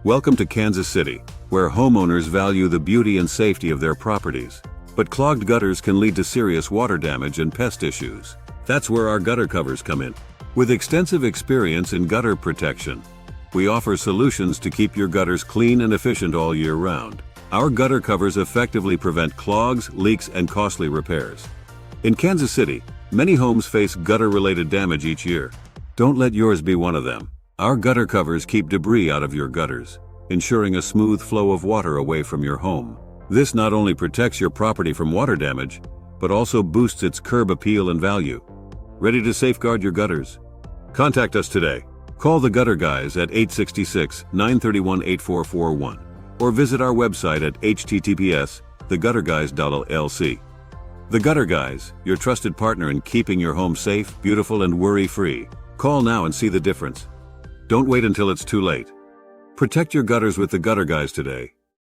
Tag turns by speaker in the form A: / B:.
A: Welcome to Kansas City, where homeowners value the beauty and safety of their properties. But clogged gutters can lead to serious water damage and pest issues. That's where our gutter covers come in. With extensive experience in gutter protection, we offer solutions to keep your gutters clean and efficient all year round. Our gutter covers effectively prevent clogs, leaks, and costly repairs. In Kansas City, many homes face gutter-related damage each year. Don't let yours be one of them. Our gutter covers keep debris out of your gutters, ensuring a smooth flow of water away from your home. This not only protects your property from water damage, but also boosts its curb appeal and value. Ready to safeguard your gutters? Contact us today. Call the Gutter Guys at 866-931-8441 or visit our website at https://thegutterguys.llc. The Gutter Guys, your trusted partner in keeping your home safe, beautiful, and worry-free. Call now and see the difference. Don't wait until it's too late. Protect your gutters with the Gutter Guys today.